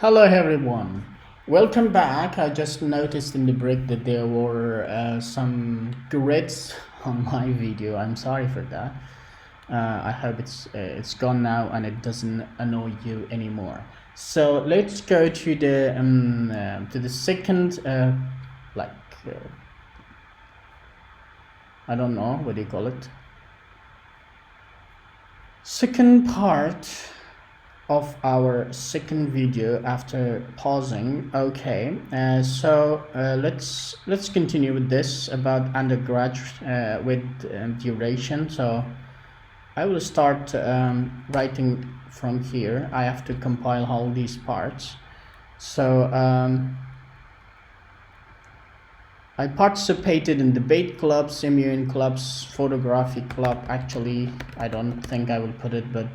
Hello everyone, welcome back. I just noticed in the break that there were some grids on my video. I'm sorry for that. I hope it's gone now and it doesn't annoy you anymore. So let's go to the second I don't know what do you call it, second part of our second video after pausing. Okay, let's continue with this about undergrad with duration. So I will start writing from here. I have to compile all these parts. So I participated in debate clubs, immune clubs, photography club. Actually, I don't think I will put it, but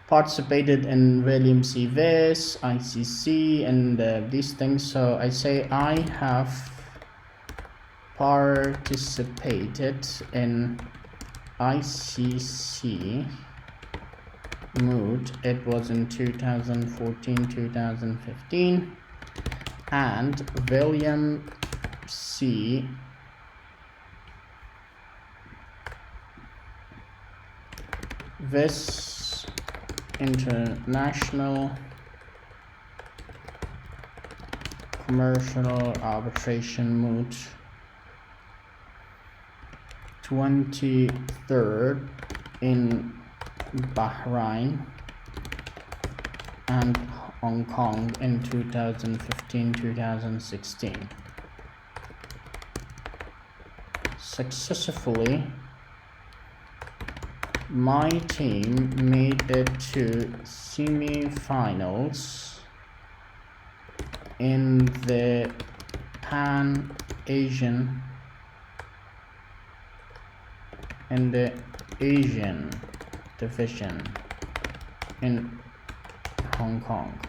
participated in William C. Viss, ICC, and these things. So I say I have participated in ICC moot. It was in 2014-2015, and William C. Viss International Commercial Arbitration moot 23rd in Bahrain and Hong Kong in 2015-2016. Successfully, my team made it to semi-finals in the Asian division in Hong Kong.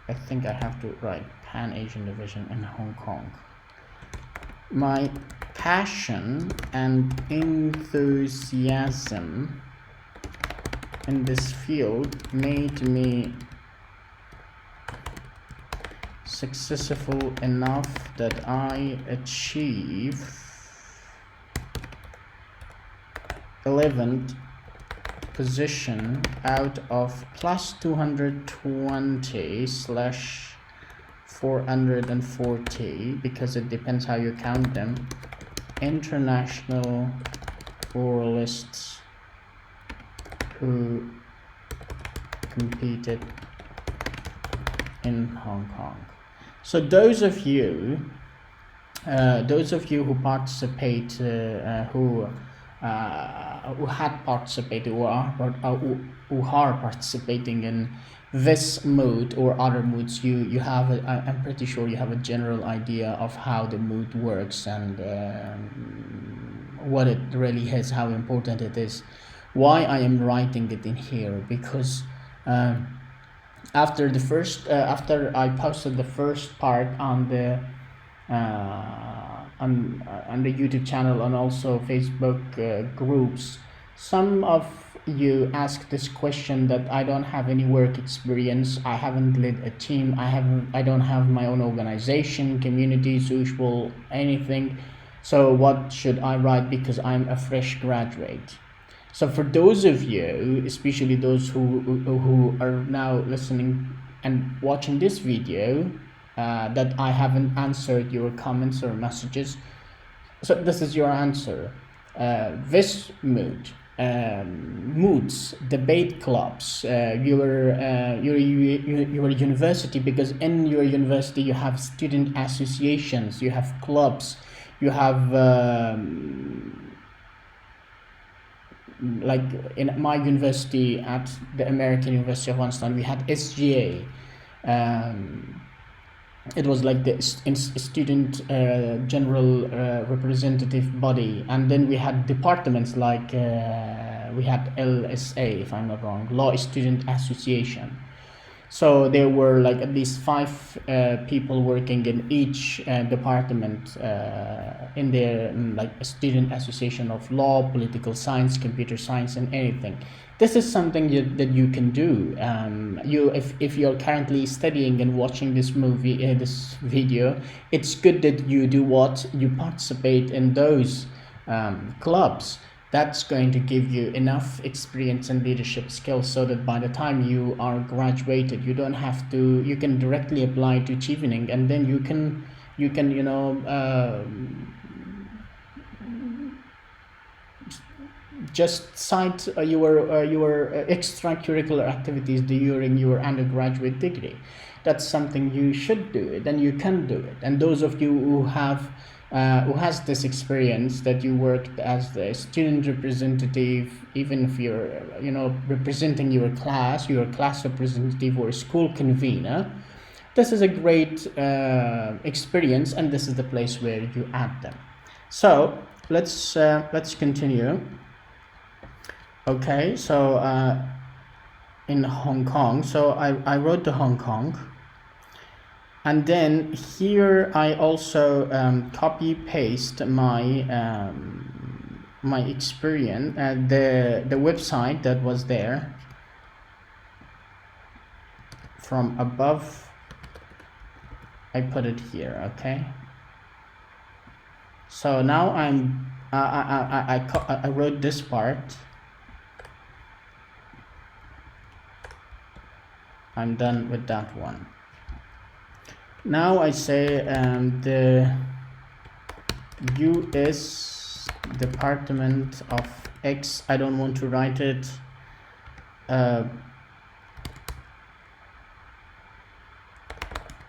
I think I have to write Pan-Asian division in Hong Kong. My passion and enthusiasm in this field made me successful enough that I achieved 11th position out of plus 220/440, because it depends how you count them, international oralists who competed in Hong Kong. So those of you who participate, who had participated or who are participating in this moot or other moots, you have I'm pretty sure you have a general idea of how the moot works and what it really is, how important it is. Why I am writing it in here, because after I posted the first part on the on the YouTube channel and also Facebook groups, some of you asked this question that I don't have any work experience, I haven't led a team, I don't have my own organization, community, social, anything. So what should I write, because I'm a fresh graduate? So for those of you, especially those who are now listening and watching this video, that I haven't answered your comments or messages, so this is your answer. This moot, moots, debate clubs, your university, because in your university you have student associations, you have clubs, you have like in my university at the American University of Washington, we had SGA. It was like the student general representative body, and then we had departments like we had LSA, if I'm not wrong, Law Student Association. So there were like at least 5 people working in each department in their like a student association of law, political science, computer science, and anything. This is something that you can do. If you're currently studying and watching this movie, this video, it's good that you do what you participate in those clubs. That's going to give you enough experience and leadership skills so that by the time you are graduated, you don't have to, you can directly apply to Chevening, and then you can just cite your extracurricular activities during your undergraduate degree. That's something you should do it, and you can do it. And those of you who has this experience, that you worked as the student representative, even if you're representing your class representative or school convener, this is a great experience, and this is the place where you add them. So let's continue. Okay, so in Hong Kong, so I wrote to Hong Kong. And then here I also copy paste my my experience at the website that was there from above. I put it here. Okay. So now I wrote this part. I'm done with that one. Now I say the U.S. Department of X, I don't want to write it,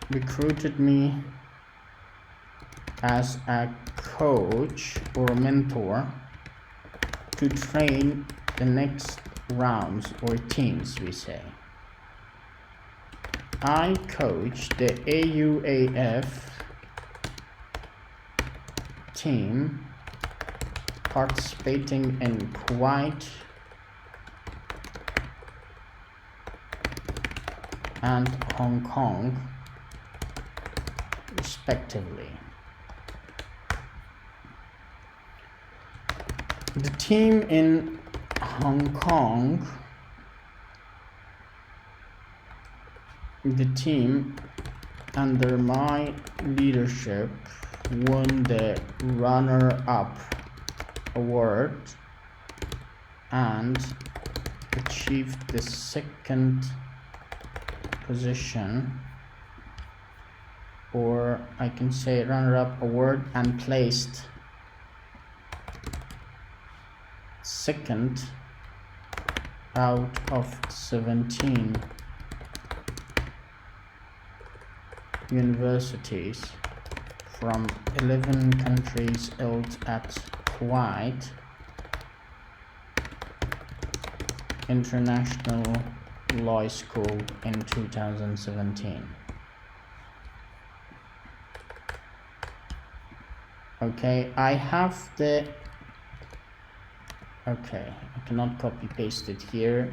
recruited me as a coach or mentor to train the next rounds or teams, we say. I coach the AUAF team participating in Kuwait and Hong Kong respectively. The team in Hong Kong, the team under my leadership won the runner-up award and achieved the second position, or I can say runner-up award and placed second out of 17 universities from 11 countries held at Kuwait International Law School in 2017. Okay, I have the, okay, I cannot copy paste it here.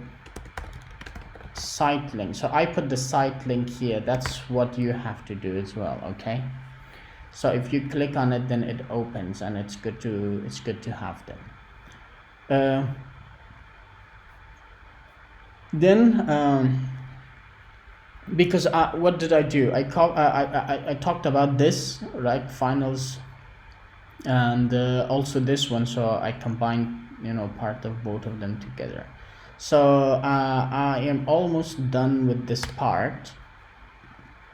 Site link, so I put the site link here. That's what you have to do as well. Okay, so if you click on it, then it opens, and it's good to have them. Then because what did I do? I talked about this, right, finals, and also this one, so I combined part of both of them together. So I am almost done with this part.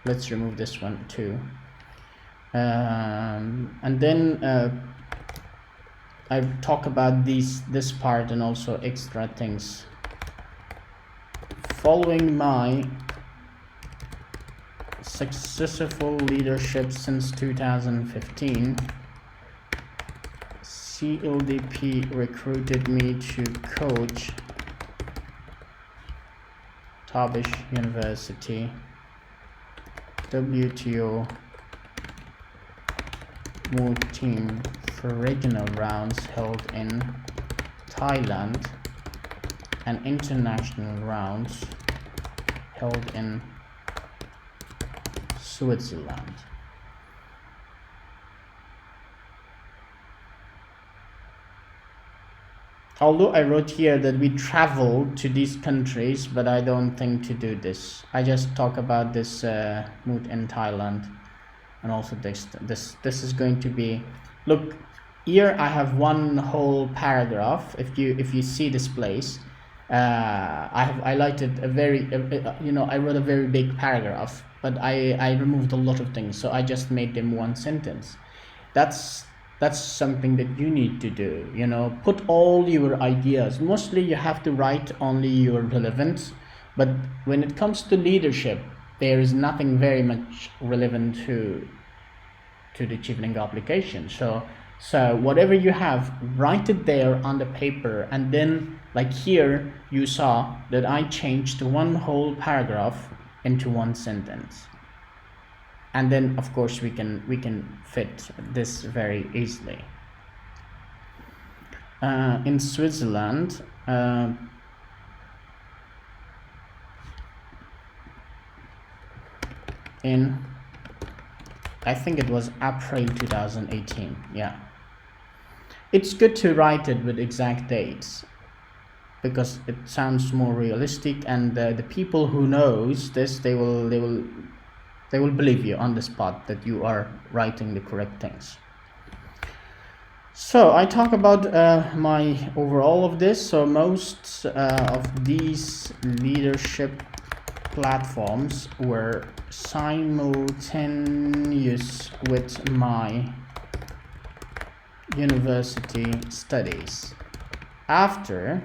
Let's remove this one too, and then I talk about this part and also extra things. Following my successful leadership since 2015, CLDP recruited me to coach Tavish University WTO moot team for regional rounds held in Thailand and international rounds held in Switzerland. Although I wrote here that we travel to these countries, but I don't think to do this. I just talk about this moot in Thailand, and also this is going to be, look, here I have one whole paragraph. If you see this place, I have highlighted a very I wrote a very big paragraph, but I removed a lot of things, so I just made them one sentence. That's something that you need to do, put all your ideas. Mostly you have to write only your relevant, but when it comes to leadership, there is nothing very much relevant to the Chevening application. So whatever you have, write it there on the paper, and then like here you saw that I changed one whole paragraph into one sentence. And then of course we can fit this very easily. In Switzerland, in I think it was April 2018. Yeah, it's good to write it with exact dates because it sounds more realistic, and the people who knows this, they will believe you on the spot that you are writing the correct things. So I talk about my overall of this. So most of these leadership platforms were simultaneous with my university studies. After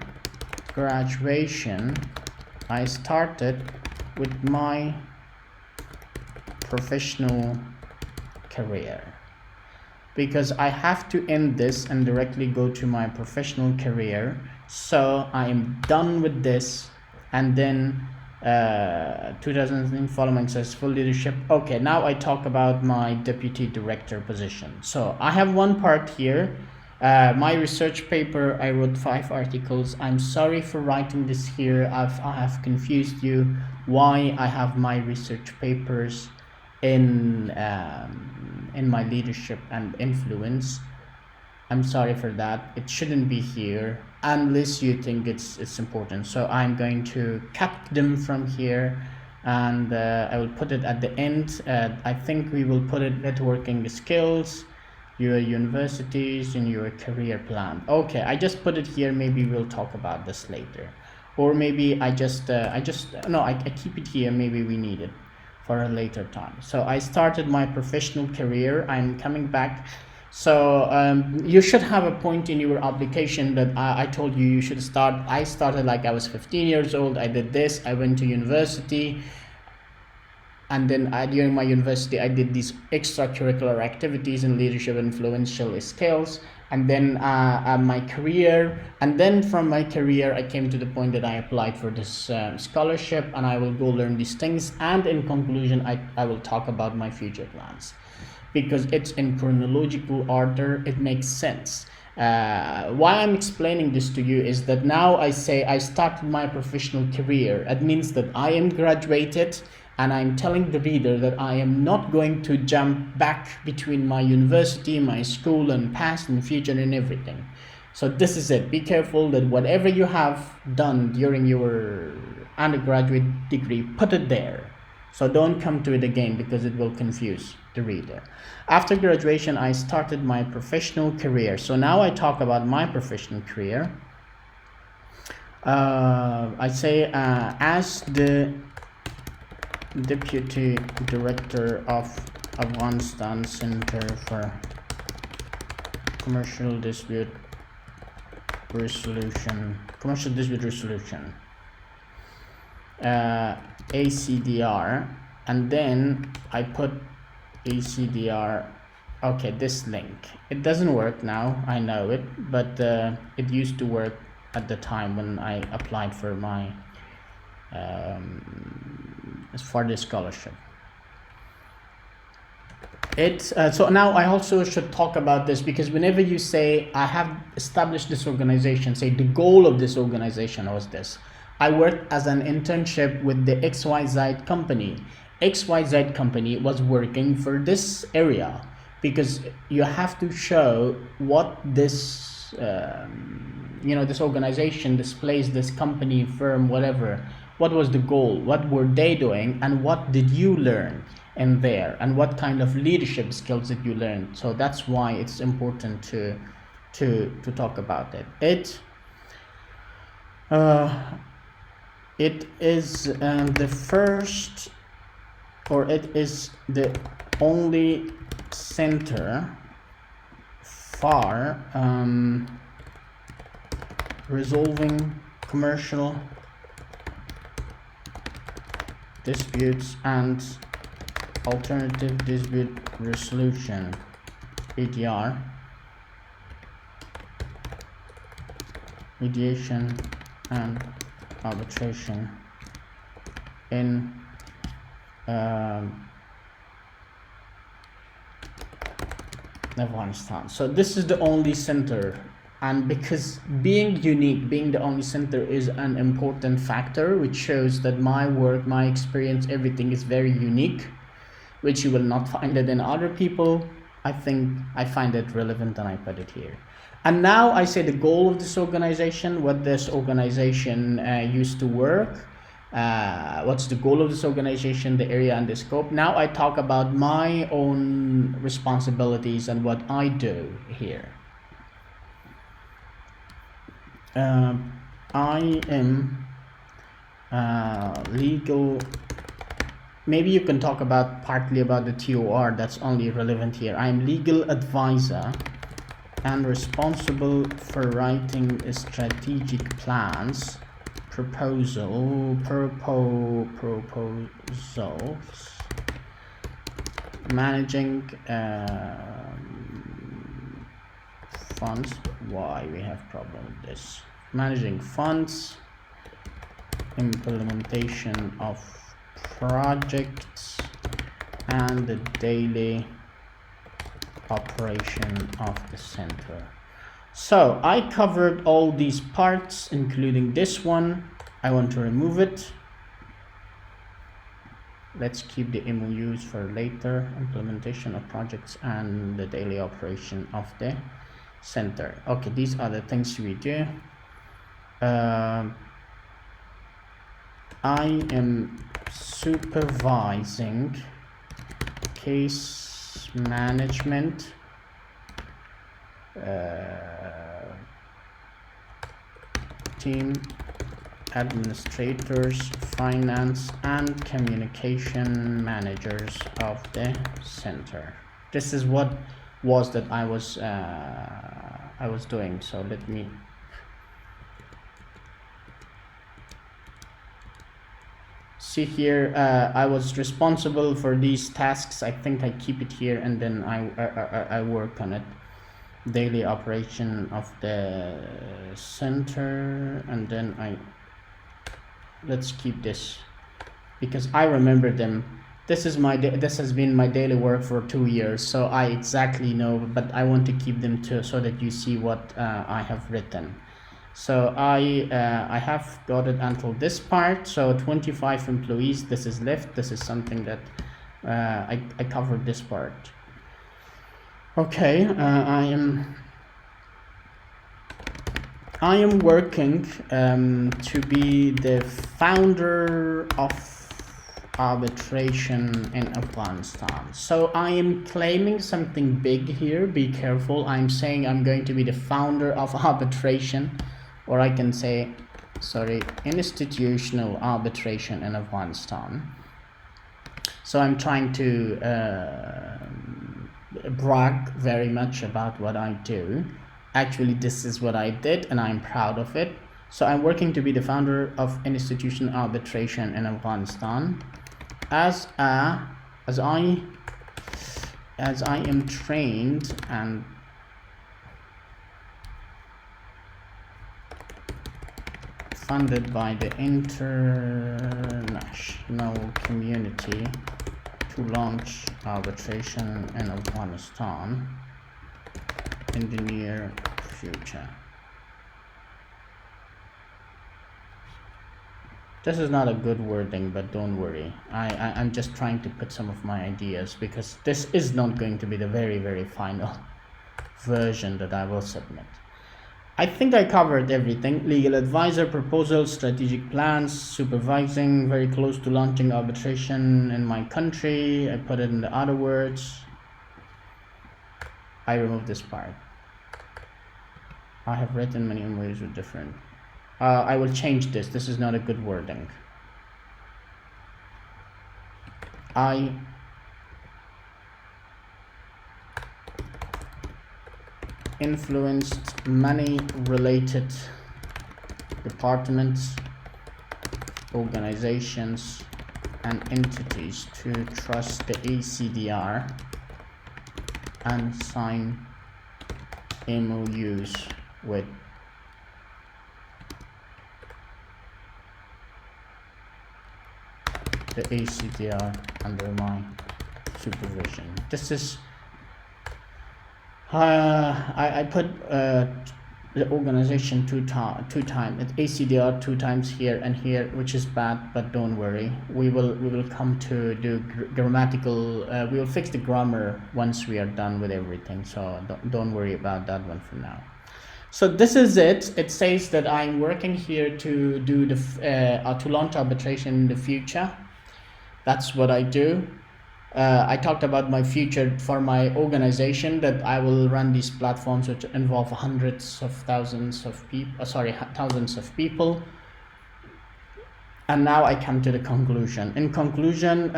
graduation, I started with my professional career, because I have to end this and directly go to my professional career. So I am done with this, and then 2000 following successful leadership. Okay, now I talk about my deputy director position. So I have one part here, my research paper. I wrote 5 articles. I'm sorry for writing this here. I have confused you why I have my research papers in my leadership and influence. I'm sorry for that. It shouldn't be here unless you think it's important. So I'm going to cut them from here, and I will put it at the end. I think we will put it networking skills, your universities, and your career plan. Okay, I just put it here. Maybe we'll talk about this later, or maybe I keep it here. Maybe we need it for a later time. So I started my professional career. I'm coming back. So you should have a point in your application that I told you should start. I started like I was 15 years old. I did this. I went to university, and then during my university I did these extracurricular activities in leadership and influential skills, and then my career, and then from my career I came to the point that I applied for this scholarship, and I will go learn these things, and in conclusion I will talk about my future plans, because it's in chronological order. It makes sense. Why I'm explaining this to you is that now I say I started my professional career. It means that I am graduated, and I'm telling the reader that I am not going to jump back between my university, my school, and past and future and everything. So this is it. Be careful that whatever you have done during your undergraduate degree, put it there. So don't come to it again, because it will confuse the reader. After graduation, I started my professional career. So now I talk about my professional career. I say as the Deputy Director of Afghanistan Center for Commercial Dispute Resolution, ACDR, and then I put ACDR. Okay, this link, it doesn't work now, I know it, but it used to work at the time when I applied for my for the scholarship. So now I also should talk about this, because whenever you say I have established this organization, say the goal of this organization was this, I worked as an internship with the XYZ company. XYZ company was working for this area, because you have to show what this this organization, this place, this company, firm, whatever, what was the goal, what were they doing, and what did you learn in there, and what kind of leadership skills did you learn. So that's why it's important to talk about it. It is the first, or it is the only center for resolving commercial disputes and alternative dispute resolution, ADR, mediation and arbitration in Afghanistan. So this is the only center, and because being unique, being the only center is an important factor, which shows that my work, my experience, everything is very unique, which you will not find it in other people. I think I find it relevant and I put it here. And now I say the goal of this organization, what this organization used to work, what's the goal of this organization, the area and the scope. Now I talk about my own responsibilities and what I do here. I am legal. Maybe you can talk about partly about the TOR, that's only relevant here. I'm legal advisor and responsible for writing strategic plans, proposals, managing funds. Why we have problem with this? Managing funds, implementation of projects, and the daily operation of the center. So I covered all these parts, including this one. I want to remove it. Let's keep the MOUs for later. Implementation of projects and the daily operation of the center. Okay, these are the things we do. I am supervising case management, team administrators, finance and communication managers of the center. This is what was that I was doing. So let me see here. I was responsible for these tasks. I think I keep it here, and then I work on it. Daily operation of the center, and then let's keep this because I remember them. This is this has been my daily work for 2 years, so I exactly know, but I want to keep them too so that you see what I have written. So I have got it until this part. So 25 employees, this is left. This is something that I covered this part. Okay, I am working to be the founder of arbitration in Afghanistan. So I am claiming something big here. Be careful. I'm saying I'm going to be the founder of arbitration, or I can say, sorry, institutional arbitration in Afghanistan. So I'm trying to brag very much about what I do. Actually, this is what I did and I'm proud of it. So I'm working to be the founder of institutional arbitration in Afghanistan. As I am trained and funded by the international community to launch arbitration in Afghanistan in the near future. This is not a good wording, but don't worry. I'm just trying to put some of my ideas, because this is not going to be the very, very final version that I will submit. I think I covered everything. Legal advisor, proposals, strategic plans, supervising, very close to launching arbitration in my country. I put it in the other words. I removed this part. I have written many ways with different. I will change this. This is not a good wording. I influenced many related departments, organizations, and entities to trust the ACDR and sign MOUs with the ACDR under my supervision. This is I put the organization two times. It's ACDR 2 times here and here, which is bad, but don't worry. We will come to do grammatical. We will fix the grammar once we are done with everything. So don't worry about that one for now. So this is it. It says that I'm working here to do the to launch arbitration in the future. That's what I do. I talked about my future for my organization, that I will run these platforms which involve hundreds of thousands of people, thousands of people. And now I come to the conclusion. In conclusion,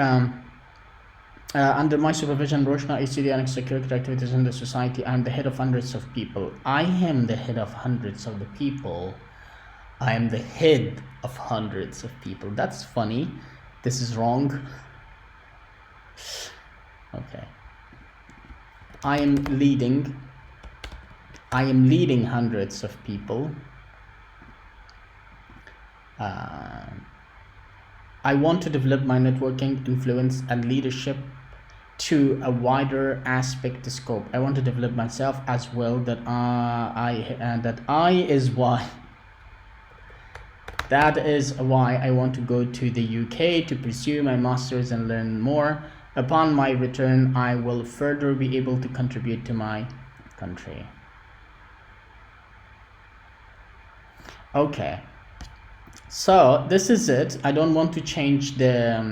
under my supervision, Roshna, ACD, and extracurricular activities in the society, I am the head of hundreds of people. I am the head of hundreds of the people. I am the head of hundreds of people. That's funny. This is wrong. Okay. I am leading hundreds of people. I want to develop my networking, influence, and leadership to a wider aspect to scope. I want to develop myself as well. That is why I want to go to the UK to pursue my master's and learn more. Upon my return, I will further be able to contribute to my country. Okay, so this is it. I don't want to change the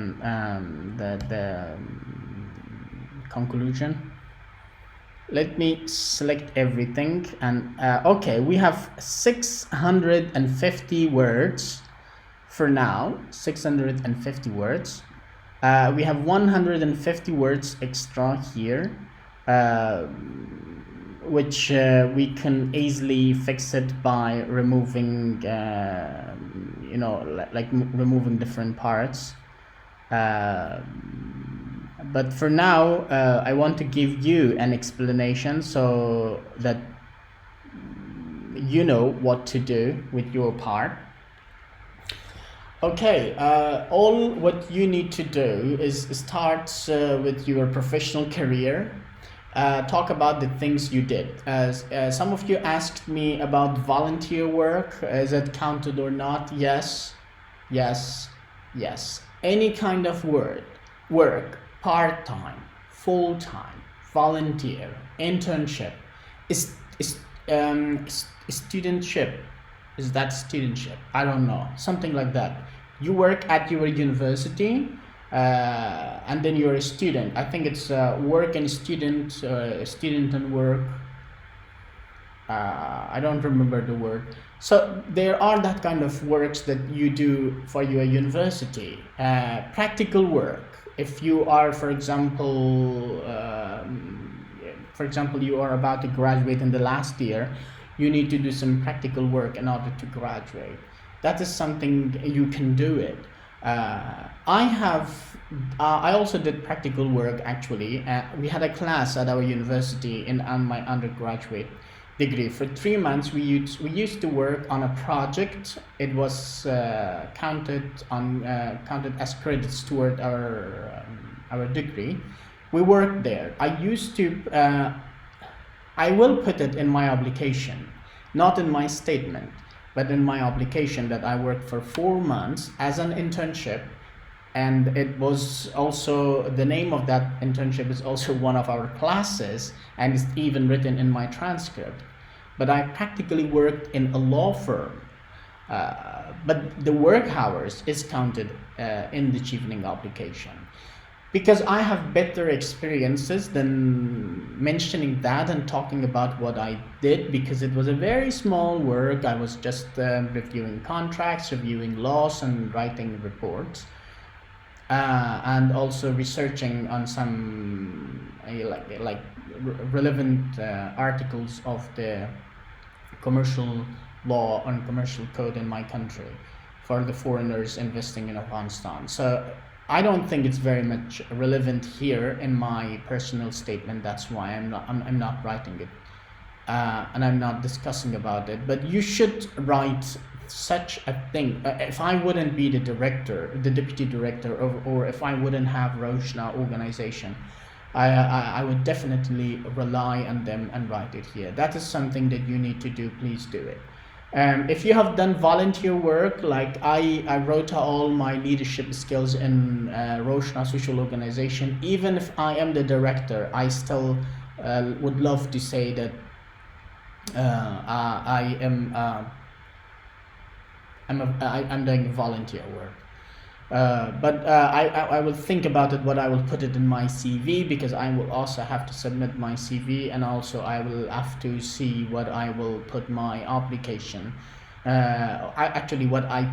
conclusion. Let me select everything, and okay, we have 650 words for now. 650 words. We have 150 words extra here, which we can easily fix it by removing, removing different parts. But for now, I want to give you an explanation so that you know what to do with your part. Okay, all what you need to do is start with your professional career. Talk about the things you did. Some of you asked me about volunteer work. Is it counted or not? Yes, yes, yes. Any kind of work, part-time, full-time, volunteer, internship, studentship. Is that studentship? I don't know. Something like that. You work at your university, and then you're a student. I think it's work and student, student and work. I don't remember the word. So there are that kind of works that you do for your university. Practical work. If you are, for example, you are about to graduate in the last year, you need to do some practical work in order to graduate. That is something you can do it. I also did practical work actually. We had a class at our university on my undergraduate degree. For 3 months, we used to work on a project. It was counted as credits toward our degree. We worked there. I will put it in my application, not in my statement. But in my application that I worked for 4 months as an internship, and it was also, the name of that internship is also one of our classes, and it's even written in my transcript. But I practically worked in a law firm. But the work hours is counted in the Chevening application. Because I have better experiences than mentioning that and talking about what I did, because it was a very small work. I was just reviewing contracts, reviewing laws, and writing reports. And also researching on some relevant articles of the commercial law and commercial code in my country for the foreigners investing in Afghanistan. So I don't think it's very much relevant here in my personal statement. That's why I'm not writing it, and I'm not discussing about it. But you should write such a thing. If I wouldn't be the director, the deputy director, or if I wouldn't have Roshna organization, I would definitely rely on them and write it here. That is something that you need to do. Please do it. If you have done volunteer work, like I wrote all my leadership skills in Roshna Social Organization. Even if I am the director, I still would love to say that I am I'm doing volunteer work. But I will think about it, what I will put it in my CV, because I will also have to submit my CV, and also I will have to see what I will put my application. Actually, what I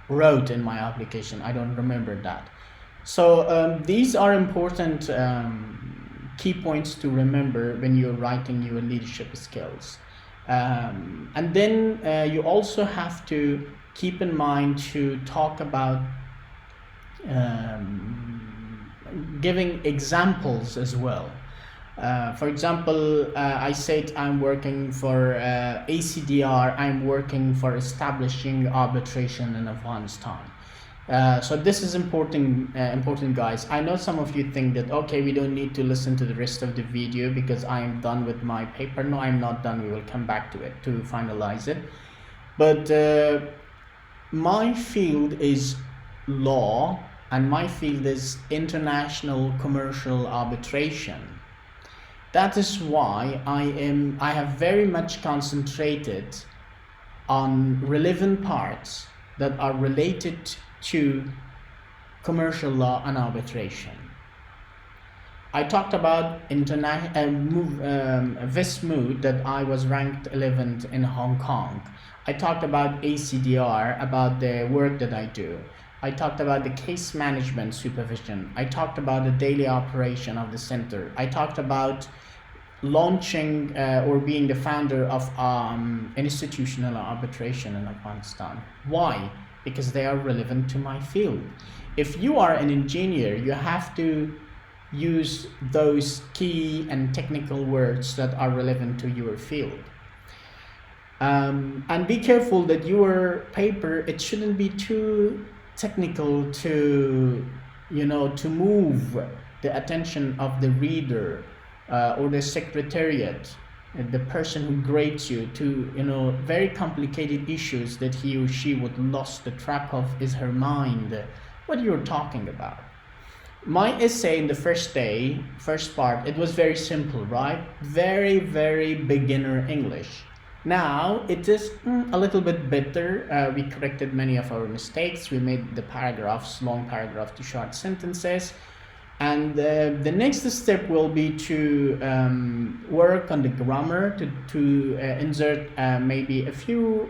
wrote in my application, I don't remember that. So these are important key points to remember when you're writing your leadership skills. And then you also have to keep in mind to talk about giving examples as well. For example, I said I'm working for ACDR, I'm working for establishing arbitration in Afghanistan. So this is important, guys. I know some of you think that, okay, we don't need to listen to the rest of the video because I'm done with my paper. No, I'm not done. We will come back to it to finalize it. But my field is law, and my field is international commercial arbitration. That is why I have very much concentrated on relevant parts that are related to commercial law and arbitration. I talked about moot, that I was ranked 11th in Hong Kong. I talked about ACDR, about the work that I do. I talked about the case management supervision. I talked about the daily operation of the center. I talked about launching or being the founder of institutional arbitration in Afghanistan. Why? Because they are relevant to my field. If you are an engineer, you have to use those key and technical words that are relevant to your field. And be careful that your paper, it shouldn't be too technical to move the attention of the reader or the secretariat, the person who grades you, to very complicated issues that he or she would lost the track of her mind what you're talking about. My essay in the first part, it was very simple, right? Very, very beginner English. Now it is a little bit better. We corrected many of our mistakes. We made the paragraphs, long paragraph, to short sentences. And the next step will be to work on the grammar, to insert maybe a few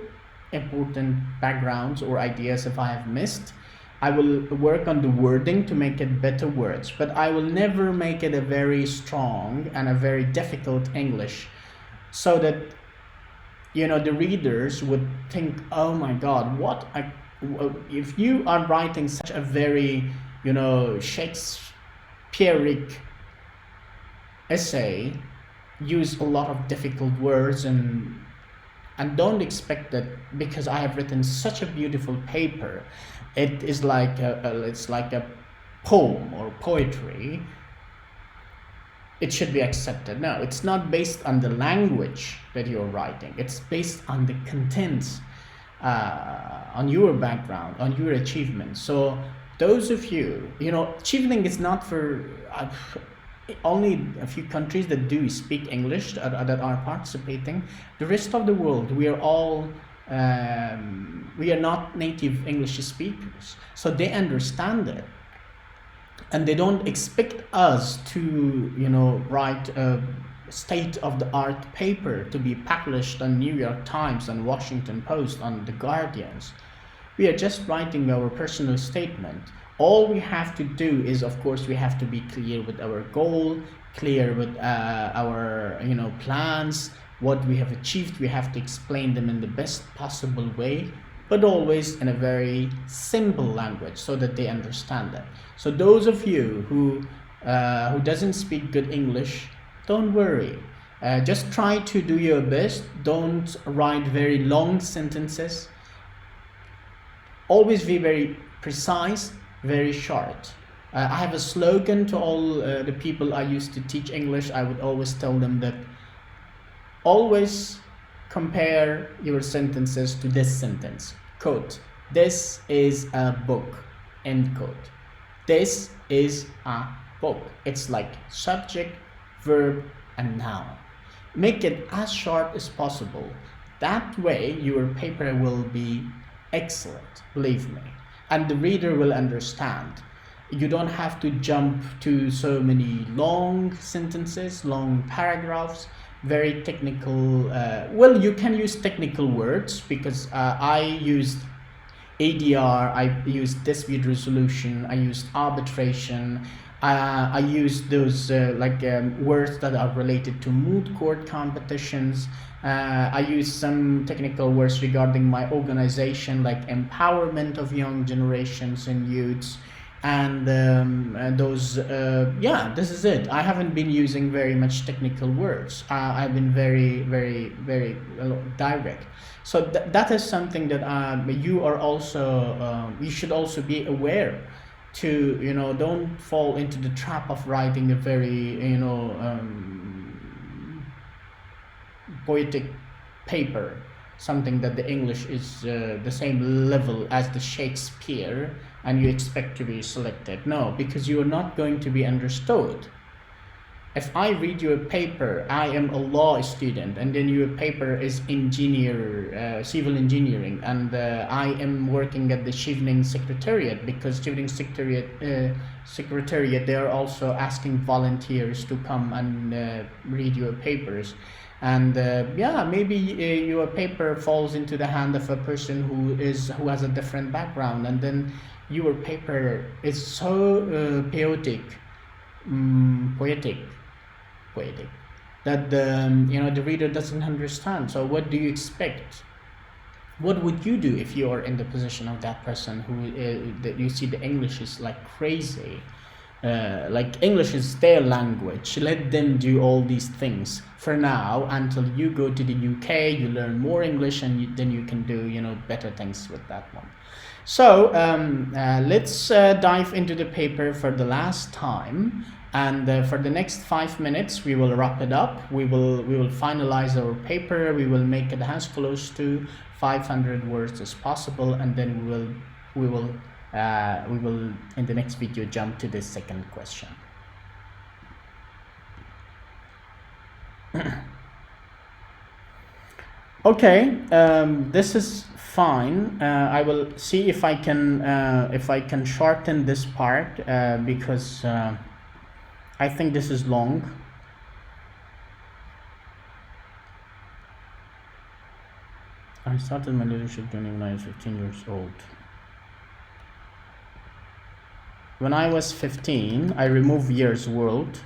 important backgrounds or ideas if I have missed. I will work on the wording to make it better words, but I will never make it a very strong and a very difficult English, so that the readers would think, oh my God, if you are writing such a very Shakespeareic essay, use a lot of difficult words, and don't expect that because I have written such a beautiful paper, it is like it's like a poem or poetry, it should be accepted. No, it's not based on the language that you're writing. It's based on the contents. on your background, on your achievements. So those of you, Chevening is not for only a few countries that do speak English that are participating. The rest of the world, we are all we are not native English speakers, so they understand it, and they don't expect us to write a state of the art paper to be published on New York Times, on Washington Post, on the Guardians. We are just writing our personal statement. All we have to do is, of course, we have to be clear with our goal, clear with our plans, what we have achieved. We have to explain them in the best possible way, but always in a very simple language so that they understand it. So those of you who doesn't speak good English, don't worry. Just try to do your best. Don't write very long sentences. Always be very precise, very short. I have a slogan to all the people I used to teach English. I would always tell them that always compare your sentences to this sentence. Quote, "This is a book." End quote. This is a book. It's like subject, verb, and noun. Make it as short as possible. That way your paper will be excellent, believe me, and the reader will understand. You don't have to jump to so many long sentences, long paragraphs, very technical. Well, you can use technical words, because I used ADR, I used dispute resolution, I used arbitration, I used those words that are related to moot court competitions. I used some technical words regarding my organization, like empowerment of young generations and youths. And this is it. I haven't been using very much technical words. I've been very, very, very direct. So that is something that you are also you should also be aware to. Don't fall into the trap of writing a very poetic paper, something that the English is the same level as the Shakespeare, and you expect to be selected. No, because you are not going to be understood. If I read your paper, I am a law student, and then your paper is civil engineering, and I am working at the Chevening Secretariat, because Chevening Secretariat, they are also asking volunteers to come and read your papers. And maybe your paper falls into the hand of a person who has a different background, and then your paper is so poetic, that the reader doesn't understand. So what do you expect? What would you do if you are in the position of that person who that you see the English is like crazy? Like English is their language. Let them do all these things for now until you go to the UK, you learn more English, and then you can do better things with that one. So let's dive into the paper for the last time, and for the next 5 minutes we will wrap it up. We will finalize our paper. We will make it as close to 500 words as possible, and then we will in the next video jump to the second question. Okay, this is fine. I will see if I can shorten this part, because I think this is long. I started my leadership journey when I was 15 years old. When I was 15, I removed Year's World,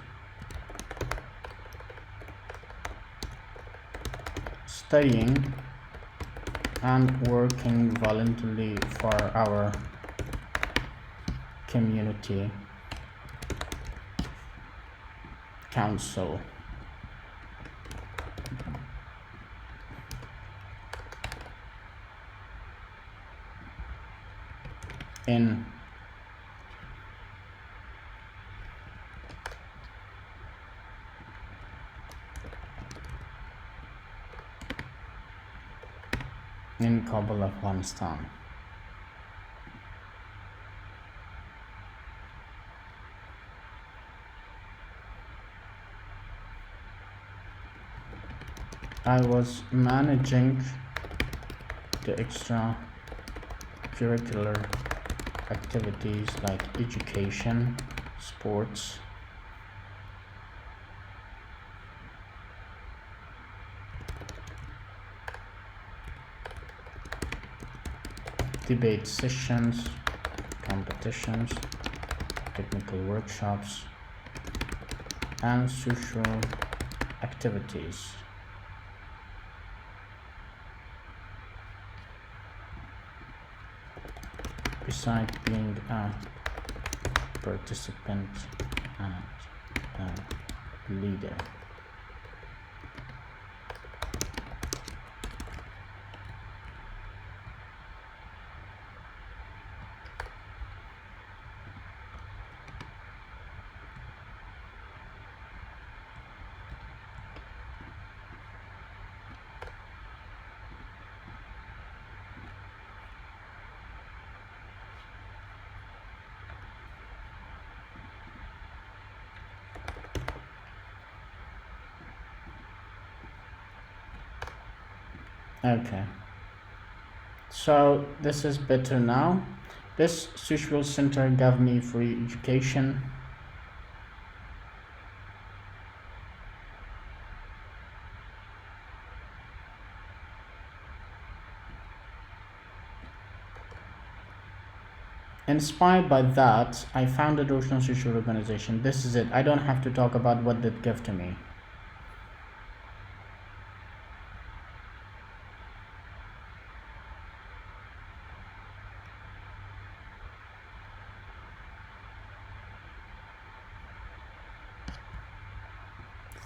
studying and working voluntarily for our community council. In couple of Afghanistan. I was managing the extracurricular activities like education, sports, debate sessions, competitions, technical workshops, and social activities. Besides being a participant and a leader. Okay, so this is better now. This social center gave me free education. Inspired by that, I founded Ocean Social Organization. This is it. I don't have to talk about what that gave to me.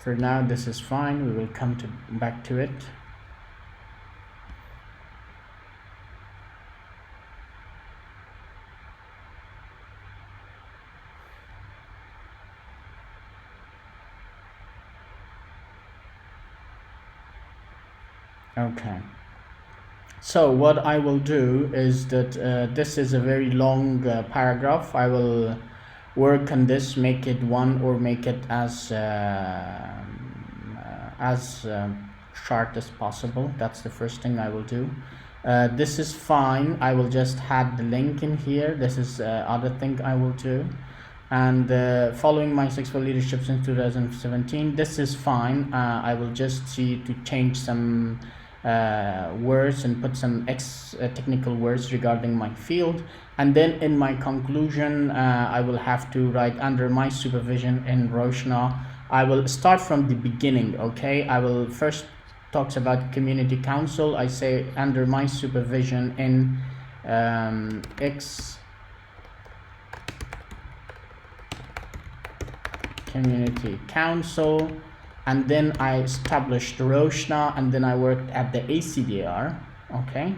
For now, this is fine. We will come back to it. Okay. So what I will do is that this is a very long paragraph. I will work on this, make it one or make it as short as possible. That's the first thing I will do. This is fine. I will just add the link in here. This is other thing I will do. And following my successful leadership since 2017, this is fine. I will just see to change some words and put some technical words regarding my field, and then in my conclusion I will have to write under my supervision in Roshna. I will start from the beginning. Okay, I will first talks about community council. I say under my supervision in community council, and then I established Roshna, and then I worked at the ACDR. Okay,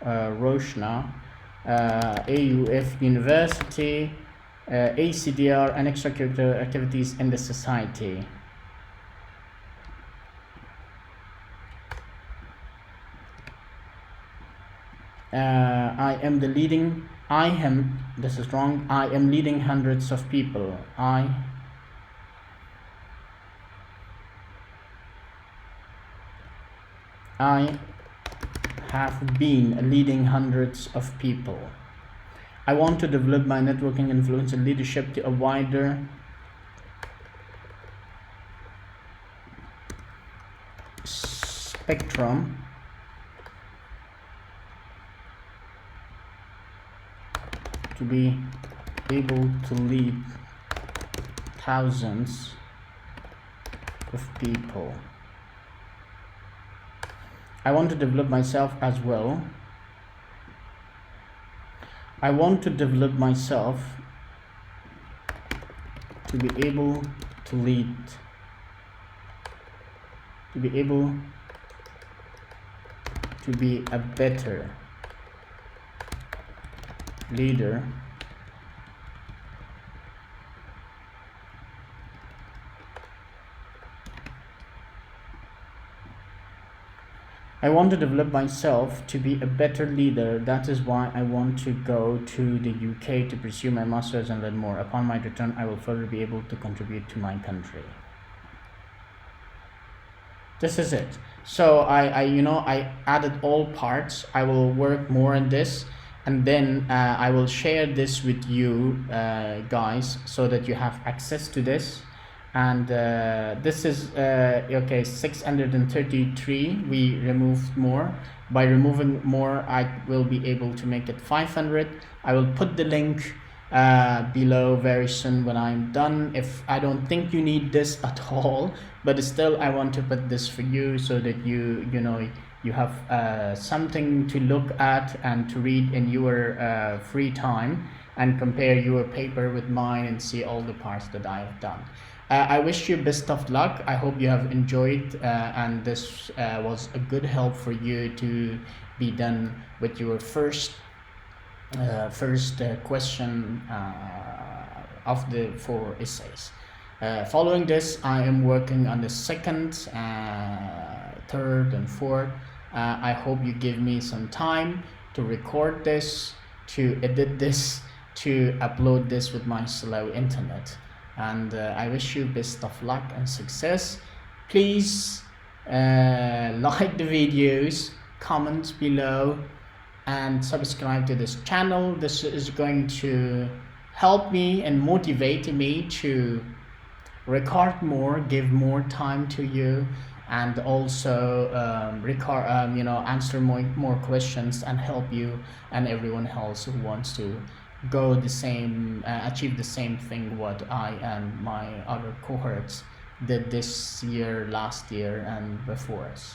Roshna, AUF University, ACDR, and extracurricular activities in the society. I am leading hundreds of people. I have been leading hundreds of people. I want to develop my networking influence and leadership to a wider spectrum to be able to lead thousands of people. I want to develop myself as well. I want to develop myself to be able to lead, to be able to be a better leader I want to develop myself to be a better leader. That is why I want to go to the UK to pursue my master's and learn more. Upon my return, I will further be able to contribute to my country. This is it. So I added all parts. I will work more on this, and then I will share this with you guys so that you have access to this. And this is okay, 633. We removed more. By removing more, I will be able to make it 500. I will put the link below very soon when I'm done. If I don't think you need this at all, but still I want to put this for you so that you have something to look at and to read in your free time, and compare your paper with mine and see all the parts that I have done. I wish you best of luck. I hope you have enjoyed and this was a good help for you to be done with your first question of the 4 essays. Following this, I am working on the second, third and fourth. I hope you give me some time to record this, to edit this, to upload this with my slow internet. And I wish you best of luck and success. Please like the videos, comment below, and subscribe to this channel. This is going to help me and motivate me to record more, give more time to you, and also answer more questions and help you and everyone else who wants to go the same, achieve the same thing what I and my other cohorts did this year, last year, and before us.